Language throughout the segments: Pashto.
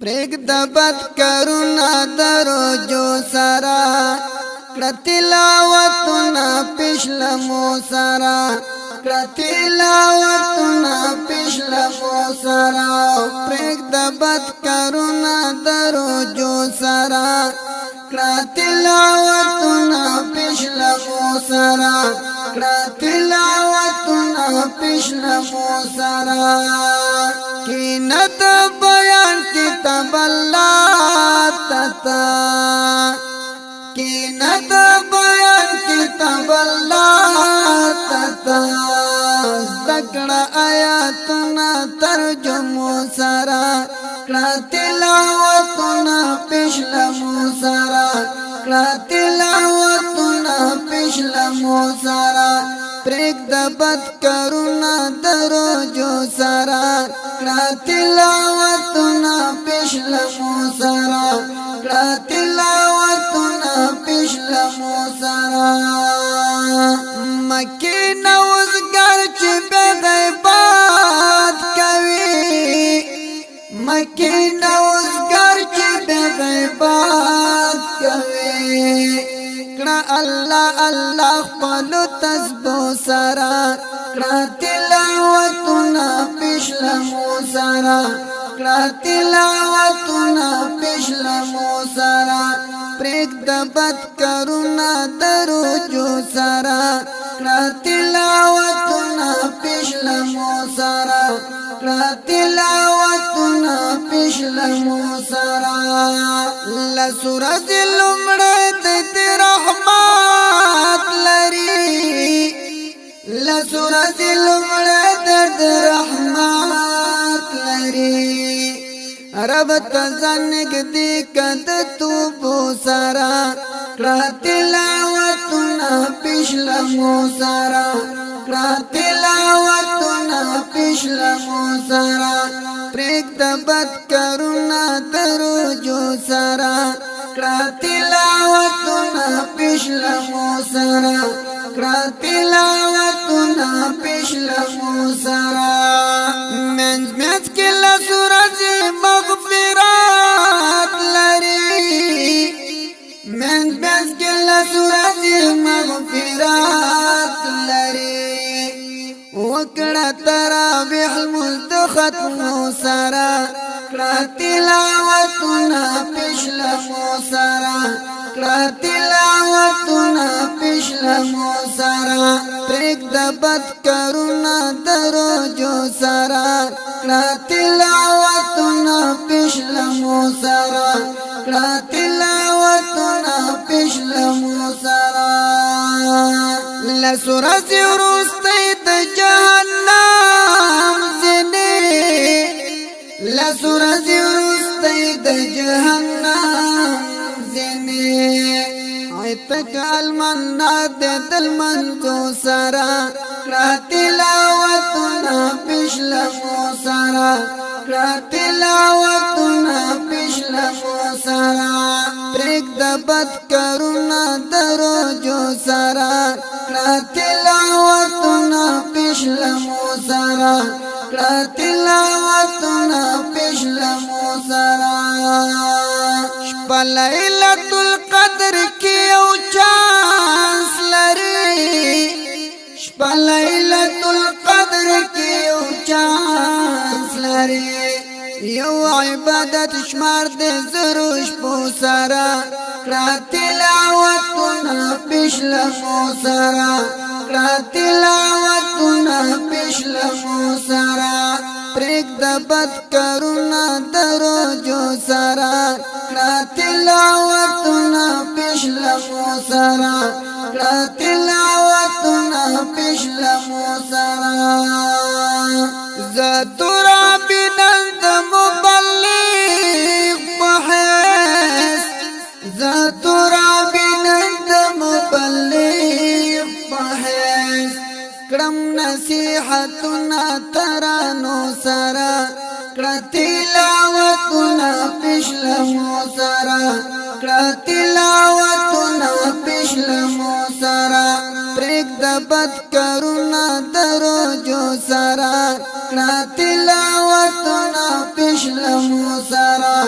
پریک دبت کرونا دروجو سرا کتلاوتنا پشلمو سرا کتلاوتنا پشلمو سرا پریک دبت کرونا دروجو سرا کتلاوتنا پشلمو سرا کتلاوتنا پشلمو سرا کینت بیان کتاب اللہ تتا کینت بیان کتاب اللہ تتا ذکر آیاتنا ترجمو سرا تلاوتنا پشلمو سرا تلاوتنا پشلمو سرا پریک دبت کرونا دروجو سرا تلاوتنا پشلمو سرا تلاوتنا پشلمو سرا مکی نوزگر چی بغیبات کوي مکی نوزگر چی بغیبات کوي کڑا اللہ اللہ خپلو تسبو سرا کڑا تلاوتنا پشلمو سرا کڑا تلاوتنا پشلمو سرا پریک دبت کرونا دروجو سرا کڑا تلاوتنا پشلمو سرا کڑا تلاوتنا پشلمو سرا لسورت لمڑے دیتی رحمت لری لسورت لمڑے دیتی رحمت لری رب تزنگ دی کد توبو سرا تلاوتنا پشلمو سرا تلاوتنا پشلمو سرا پریک دبت کرونا دروجو سرا تلاوتنا پشلمو سرا تلاوتنا پشلمو سرا منز منز کلا سورج مغفرات لری منز منز کلا سورج مغفرات لری وکڑا ترابیح المزدختمو سرا تلاوتنا پشلمو سرا تلاوتنا پشلمو سرا پریک دبت کرونا دروجو سرا تلاوتنا پشلمو سرا تلاوتنا پشلمو سرا لسورت ورستید جہنم زنی لسورت ورستید جہنم زنی عیتک المنا دے دل منزو سرا تلاوتنا پشلمو سرا تلاوتنا پشلمو سرا پریک دبت کرونا دروجو سرا تلاوتنا پشلمو سرا تلاوتنا پشلمو سرا شپا لیلت القدر کی او چانس لری شپا لیلت القدر کی او چانس لری یو عبادت شمار دے زروش پو سرا تلاوتنا پشلمو سرا تلاوتنا پشلمو سرا پریک دبت کرونا دروجو سرا تلاوتنا پشلمو سرا تلاوتنا پشلمو سرا زتورا بنند مبلغ بحیث زتورا بنند مبلغ بحیث کرم نصیحتنا ترانو سرا تلاوتنا پشلمو سرا تلاوتنا پشلمو سرا پریک دبت کرونا دروجو سرا تلاوتنا پشلمو پشلمو سرا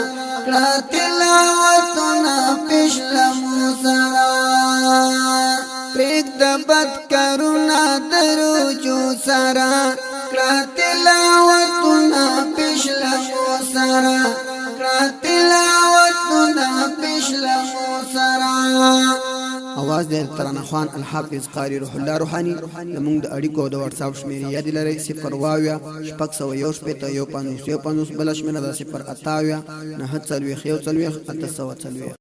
کړه تلاوتونه پشلمو سرا پرېږ د بد کارونه دروجو سرا کړه تلاوتونه پشلمو سرا کړه تلاوتونه پشلمو سرا आवाज د ترانه خان الحافظ قاری روح الله روحانی زموږ د اړیکو د واتس اپ شمیرې یاد لرئ 0 واویا شپږ سوه یو شپېته یو پنځوس بله شمېره ده 0 اتاویا 9 څلوېښت 1 څلوېښت 8 سوه څلوېښت